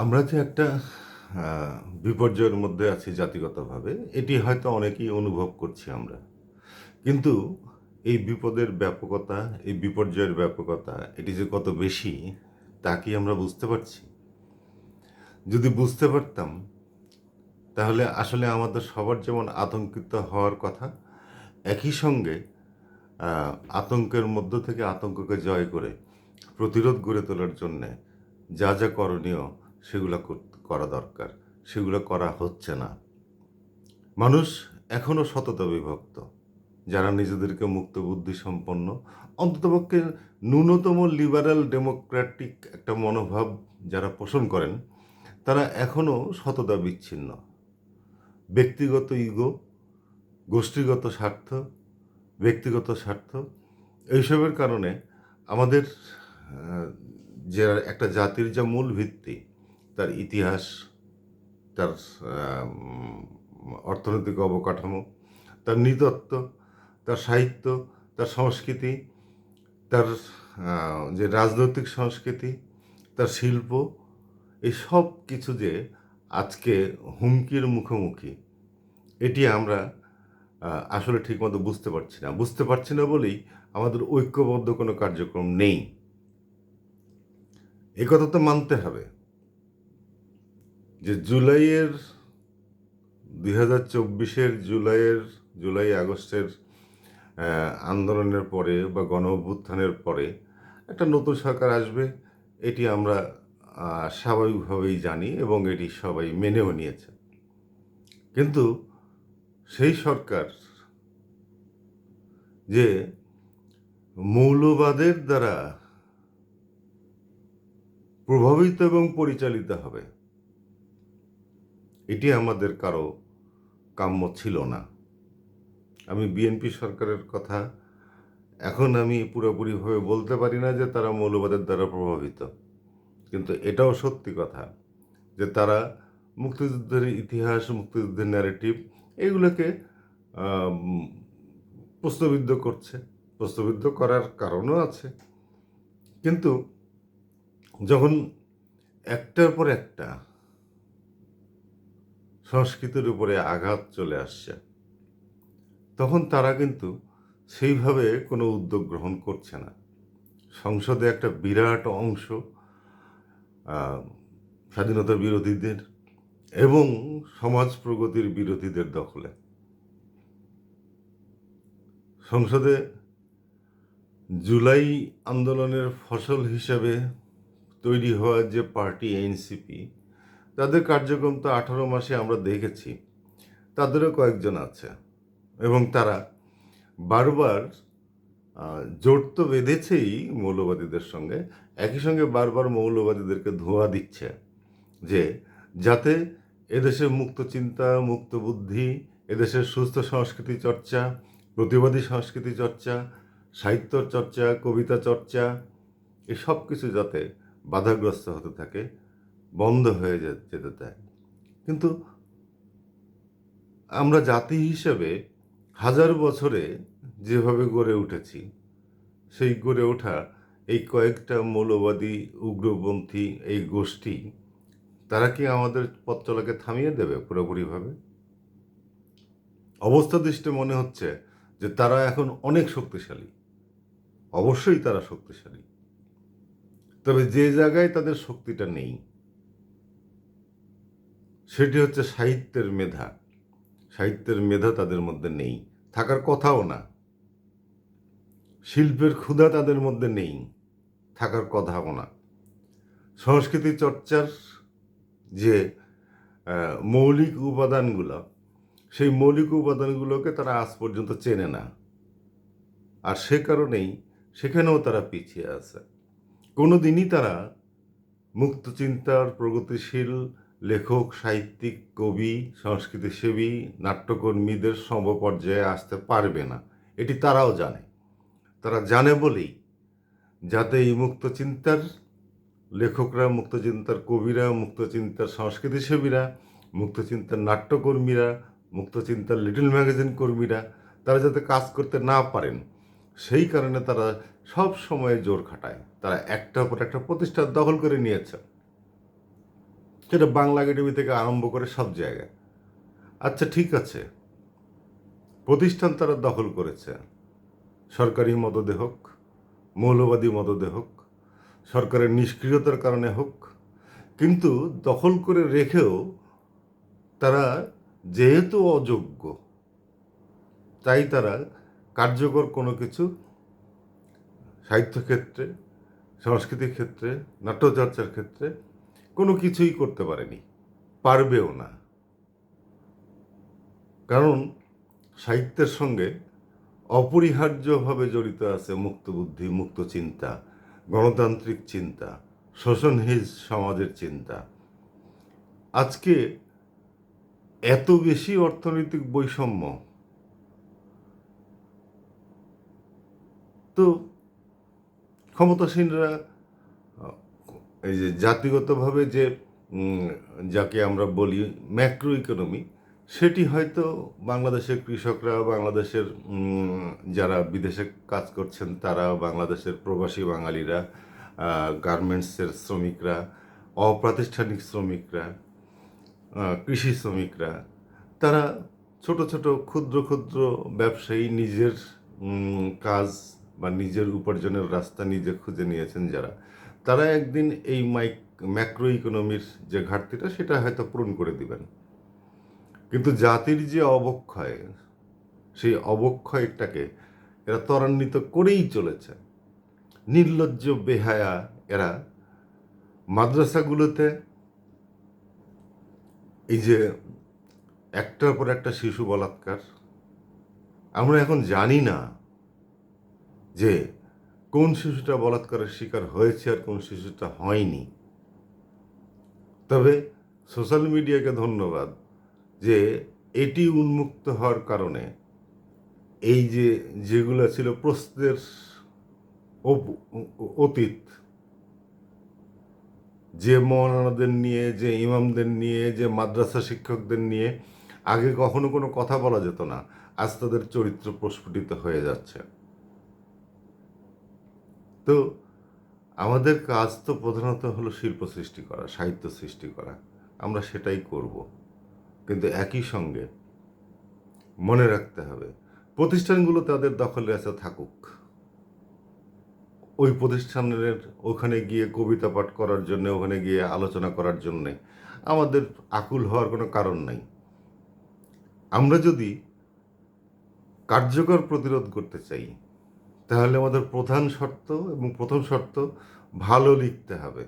আমরা যে একটা বিপর্যয়ের মধ্যে আছি জাতিগতভাবে, এটি হয়তো অনেকেই অনুভব করছি আমরা। কিন্তু এই বিপদের ব্যাপকতা, এই বিপর্যয়ের ব্যাপকতা, এটি যে কত বেশি, তা কি আমরা বুঝতে পারছি? যদি বুঝতে পারতাম, তাহলে আসলে আমাদের সবার যেমন আতঙ্কিত হওয়ার কথা, একই সঙ্গে আ আতঙ্কের মধ্য থেকে আতঙ্ককে জয় করে প্রতিরোধ গড়ে তোলার জন্যে যা, যা করণীয় সেগুলা করা দরকার। সেগুলো করা হচ্ছে না। মানুষ এখনও সততা বিভক্ত। যারা নিজেদেরকে মুক্তবুদ্ধি সম্পন্ন, অন্ততপক্ষে ন্যূনতম লিবারাল ডেমোক্রেটিক একটা মনোভাব যারা পোষণ করেন, তারা এখনও সততা বিচ্ছিন্ন। ব্যক্তিগত ইগো, গোষ্ঠীগত স্বার্থ, ব্যক্তিগত স্বার্থ এইসবের কারণে আমাদের যে একটা জাতির যা মূল ভিত্তি, তার ইতিহাস, তার অর্থনৈতিক অবকাঠামো, তার নৃতত্ব, তার সাহিত্য, তার সংস্কৃতি, তার যে রাজনৈতিক সংস্কৃতি, তার শিল্প, এই সব কিছু যে আজকে হুমকির মুখোমুখি, এটি আমরা আসলে ঠিকমতো বুঝতে পারছি না। বুঝতে পারছি না বলেই আমাদের ঐক্যবদ্ধ কোনো কার্যক্রম নেই। এ কথা তো মানতে হবে যে জুলাইয়ের ২০২৪-এর জুলাই আগস্টের আন্দোলনের পরে বা গণঅভ্যুত্থানের পরে একটা নতুন সরকার আসবে, এটি আমরা স্বাভাবিকভাবেই জানি এবং এটি সবাই মেনেও নিয়েছে। কিন্তু সেই সরকার যে মৌলবাদের দ্বারা প্রভাবিত এবং পরিচালিত হবে, এটি আমাদের কারো কাম্য ছিল না। আমি বিএনপি সরকারের কথা এখন আমি পুরোপুরিভাবে বলতে পারি না যে তারা মৌলবাদের দ্বারা প্রভাবিত, কিন্তু এটাও সত্যি কথা যে তারা মুক্তিযুদ্ধের ইতিহাস, মুক্তিযুদ্ধের ন্যারেটিভ এগুলোকে আম, প্রশ্নবিদ্ধ করছে। প্রশ্নবিদ্ধ করার কারণও আছে। কিন্তু যখন একটার পর একটা সংস্কৃতির উপরে আঘাত চলে আসছে, তখন তারা কিন্তু সেইভাবে কোনো উদ্যোগ গ্রহণ করছে না। সংসদে একটা বিরাট অংশ আহ, স্বাধীনতা বিরোধীদের এবং সমাজ প্রগতির বিরোধীদের দখলে। সংসদে জুলাই আন্দোলনের ফসল হিসাবে তৈরি হওয়া যে পার্টি এনসিপি, তাদের কার্যক্রম তো 18 মাসে আমরা দেখেছি। তাদেরও কয়েকজন আছে এবং তারা বারবার জোট তো বেঁধেছেই মৌলবাদীদের সঙ্গে, একই সঙ্গে বারবার মৌলবাদীদেরকে ধোঁয়া দিচ্ছে যে যাতে এদেশে মুক্ত চিন্তা, মুক্ত বুদ্ধি, এদেশের সুস্থ সংস্কৃতি চর্চা, প্রতিবাদী সংস্কৃতি চর্চা, সাহিত্য চর্চা, কবিতা চর্চা, এই সব কিছু যাতে বাধাগ্রস্ত হতে থাকে, বন্ধ হয়ে যেতে দেয়। কিন্তু আমরা জাতি হিসেবে হাজার বছরে যেভাবে গড়ে উঠেছি, সেই গড়ে ওঠা এই কয়েকটা মৌলবাদী উগ্রপন্থী এই গোষ্ঠী, তারা কি আমাদের পথ চলাকে থামিয়ে দেবে পুরোপুরিভাবে? অবস্থা দৃষ্টে মনে হচ্ছে যে তারা এখন অনেক শক্তিশালী। অবশ্যই তারা শক্তিশালী, তবে যে জায়গায় তাদের শক্তিটা নেই সেটি হচ্ছে সাহিত্যের মেধা। সাহিত্যের মেধা তাদের মধ্যে নেই, থাকার কথাও না। শিল্পের ক্ষুধা তাদের মধ্যে নেই, থাকার কথাও না। সংস্কৃতি চর্চার যে মৌলিক উপাদানগুলো, সেই মৌলিক উপাদানগুলোকে তারা আজ পর্যন্ত চেনে না। আর সে কারণেই সেখানেও তারা পিছিয়ে আছে। কোনো দিনই তারা মুক্তচিন্তার প্রগতিশীল লেখক, সাহিত্যিক, কবি, সংস্কৃতিসেবী, নাট্যকর্মীদের সমপর্যায়ে আসতে পারবে না। এটি তারাও জানে। তারা জানে বলেই যাতে এই মুক্তচিন্তার লেখকরা, মুক্তচিন্তার কবিরা, মুক্তচিন্তার সংস্কৃতিসেবীরা, মুক্তচিন্তার নাট্যকর্মীরা, মুক্তচিন্তার লিটল ম্যাগাজিন কর্মীরা, তারা যাতে কাজ করতে না পারেন, সেই কারণে তারা সব সময় জোর খাটায়। তারা একটার পর একটা প্রতিষ্ঠান দখল করে নিয়েছে। সেটা বাংলা একাডেমি থেকে আরম্ভ করে সব জায়গায়। আচ্ছা ঠিক আছে, প্রতিষ্ঠান তারা দখল করেছে, সরকারি মদদে হোক, মৌলবাদী মদদে হোক, সরকারের নিষ্ক্রিয়তার কারণে হোক, কিন্তু দখল করে রেখেও তারা যেহেতু অযোগ্য, তাই তারা কার্যকর কোনো কিছু সাহিত্যক্ষেত্রে, সংস্কৃতির ক্ষেত্রে, নাট্যচর্চার ক্ষেত্রে কোনো কিছুই করতে পারেনি, পারবেও না। কারণ সাহিত্যের সঙ্গে অপরিহার্যভাবে জড়িত আছে মুক্ত বুদ্ধি, মুক্ত চিন্তা, গণতান্ত্রিক চিন্তা, শোষণহীন সমাজের চিন্তা। আজকে এত বেশি অর্থনৈতিক বৈষম্য, তো ক্ষমতাসীনরা এই যে জাতিগতভাবে যে যাকে আমরা বলি ম্যাক্রো ইকোনমি, সেটি হয়তো বাংলাদেশের কৃষকরা, বাংলাদেশের যারা বিদেশে কাজ করছেন তারা, বাংলাদেশের প্রবাসী বাঙালিরা, গার্মেন্টসের শ্রমিকরা, অপ্রাতিষ্ঠানিক শ্রমিকরা, কৃষি শ্রমিকরা, তারা ছোট ছোট ক্ষুদ্র ক্ষুদ্র ব্যবসায়ী, নিজের কাজ বা নিজের উপার্জনের রাস্তা নিজে খুঁজে নিয়েছেন যারা, তারা একদিন এই ম্যাক্রো ইকোনমির যে ঘাটতিটা সেটা হয়তো পূরণ করে দিবেন। কিন্তু জাতির যে অবক্ষয়, সেই অবক্ষয়টাকে এরা ত্বরান্বিত করেই চলেছে। নির্লজ্জ বেহায়া এরা মাদ্রাসাগুলোতে এই যে একটার পর একটা শিশু বলাৎকার, আমরা এখন জানি না যে কোন শিশুটা বলাৎকারের শিকার হয়েছে আর কোন শিশুটা হয়নি। তবে সোশ্যাল মিডিয়াকে ধন্যবাদ যে এটি উন্মুক্ত হওয়ার কারণে এই যে যেগুলো ছিল প্রশ্নের অতীত, যে মৌলানাদের নিয়ে, যে ইমামদের নিয়ে, যে মাদ্রাসা শিক্ষকদের নিয়ে আগে কখনো কোনো কথা বলা যেত না, আজ তাদের চরিত্র প্রস্ফুটিত হয়ে যাচ্ছে। তো আমাদের কাজ তো প্রধানত হলো শিল্প সৃষ্টি করা, সাহিত্য সৃষ্টি করা, আমরা সেটাই করব। কিন্তু একই সঙ্গে মনে রাখতে হবে প্রতিষ্ঠানগুলো তাদের দখলে আছে, থাকুক। ওই প্রতিষ্ঠানের ওখানে গিয়ে কবিতা পাঠ করার জন্য, ওখানে গিয়ে আলোচনা করার জন্যে আমাদের আকুল হওয়ার কোনো কারণ নাই। আমরা যদি কার্যকর প্রতিরোধ করতে চাই, তাহলে আমাদের প্রধান শর্ত এবং প্রথম শর্ত, ভালো লিখতে হবে।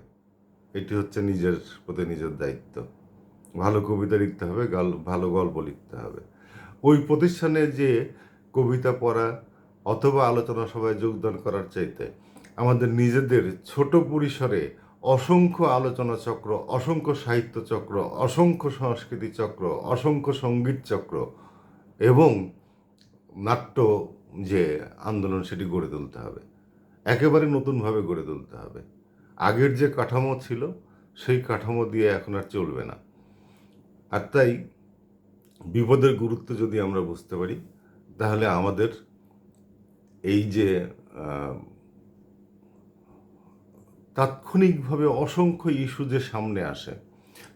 এটি হচ্ছে নিজের প্রতি নিজের দায়িত্ব। ভালো কবিতা লিখতে হবে, ভালো গল্প লিখতে হবে। ওই প্রতিষ্ঠানে যে কবিতা পড়া অথবা আলোচনা সভায় যোগদান করার চাইতে আমাদের নিজেদের ছোট পরিসরে অসংখ্য আলোচনা চক্র, অসংখ্য সাহিত্য চক্র, অসংখ্য সংস্কৃতি চক্র, অসংখ্য সঙ্গীত চক্র এবং নাট্য যে আন্দোলন, সেটি গড়ে তুলতে হবে, একেবারে নতুনভাবে গড়ে তুলতে হবে। আগের যে কাঠামো ছিল সেই কাঠামো দিয়ে এখন আর চলবে না। আর তাই বিপদের গুরুত্ব যদি আমরা বুঝতে পারি, তাহলে আমাদের এই যে তাৎক্ষণিকভাবে অসংখ্য ইস্যু যে সামনে আসে,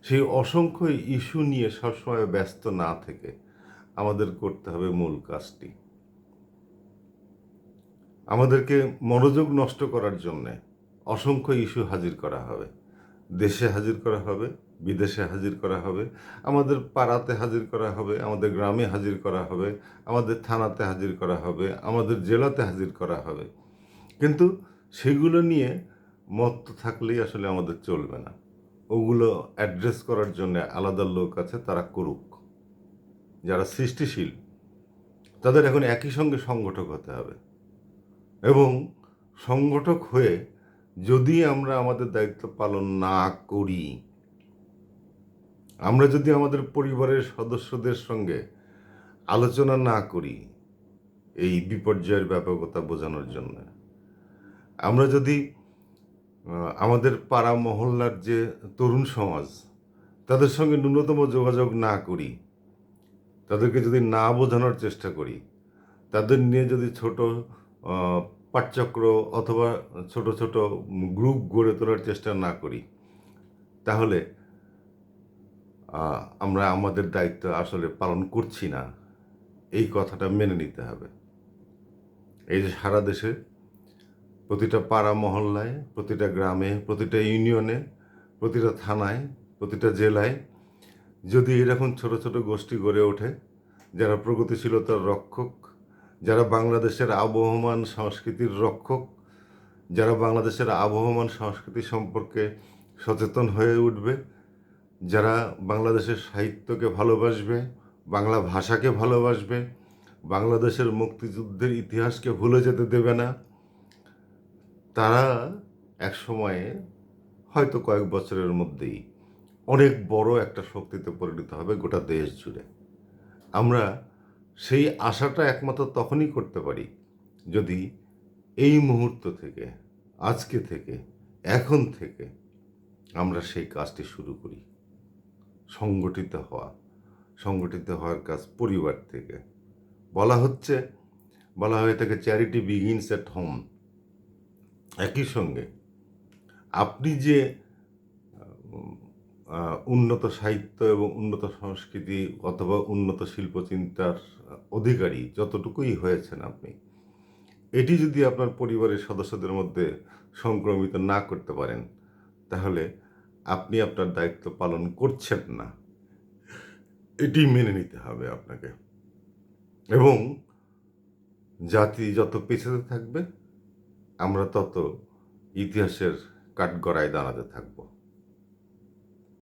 সেই অসংখ্য ইস্যু নিয়ে সবসময় ব্যস্ত না থেকে আমাদের করতে হবে মূল কাজটি। আমাদেরকে মনোযোগ নষ্ট করার জন্যে অসংখ্য ইস্যু হাজির করা হবে, দেশে হাজির করা হবে, বিদেশে হাজির করা হবে, আমাদের পাড়াতে হাজির করা হবে, আমাদের গ্রামে হাজির করা হবে, আমাদের থানাতে হাজির করা হবে, আমাদের জেলাতে হাজির করা হবে। কিন্তু সেগুলো নিয়ে মত থাকলেই আসলে আমাদের চলবে না। ওগুলো অ্যাড্রেস করার জন্য আলাদা লোক আছে, তারা করুক। যারা সৃষ্টিশীল তাদের এখন একই সঙ্গে সংগঠক হতে হবে, এবং সংগঠক হয়ে যদি আমরা আমাদের দায়িত্ব পালন না করি, আমরা যদি আমাদের পরিবারের সদস্যদের সঙ্গে আলোচনা না করি এই বিপর্যয়ের ব্যাপকতা বোঝানোর জন্য, আমরা যদি আমাদের পাড়া মহল্লার যে তরুণ সমাজ তাদের সঙ্গে ন্যূনতম যোগাযোগ না করি, তাদেরকে যদি না বোঝানোর চেষ্টা করি, তাদের নিয়ে যদি ছোট পাঠচক্র অথবা ছোট ছোট গ্রুপ গড়ে তোলার চেষ্টা না করি, তাহলে আমরা আমাদের দায়িত্ব আসলে পালন করছি না, এই কথাটা মেনে নিতে হবে। এই যে সারা দেশে প্রতিটা পাড়া মহল্লায়, প্রতিটা গ্রামে, প্রতিটা ইউনিয়নে, প্রতিটা থানায়, প্রতিটা জেলায় যদি এরকম ছোট ছোট গোষ্ঠী গড়ে ওঠে, যারা প্রগতিশীলতার রক্ষক, যারা বাংলাদেশের আবহমান সংস্কৃতির রক্ষক, যারা বাংলাদেশের আবহমান সংস্কৃতি সম্পর্কে সচেতন হয়ে উঠবে, যারা বাংলাদেশের সাহিত্যকে ভালোবাসবে, বাংলা ভাষাকে ভালোবাসবে, বাংলাদেশের মুক্তিযুদ্ধের ইতিহাসকে ভুলে যেতে দেবে না, তারা এক সময়ে হয়তো কয়েক বছরের মধ্যেই অনেক বড় একটা শক্তিতে পরিণত হবে গোটা দেশ জুড়ে। আমরা সেই আশাটা একমাত্র তখনই করতে পারি যদি এই মুহূর্ত থেকে, আজকে থেকে, এখন থেকে আমরা সেই কাজটি শুরু করি। সংগঠিত হওয়ার কাজ পরিবার থেকে। বলা হয়ে থাকে চ্যারিটি বিগিনস অ্যাট হোম। একই সঙ্গে আপনি যে উন্নত সাহিত্য এবং উন্নত সংস্কৃতি অথবা উন্নত শিল্পচিন্তার অধিকারী যতটুকুই হয়েছেন আপনি, এটি যদি আপনার পরিবারের সদস্যদের মধ্যে সংক্রমিত না করতে পারেন, তাহলে আপনি আপনার দায়িত্ব পালন করছেন না, এটি মেনে নিতে হবে আপনাকে। এবং জাতি যত পিছাতে থাকবে, আমরা তত ইতিহাসের কাঠগড়ায় দাঁড়াতে থাকবো।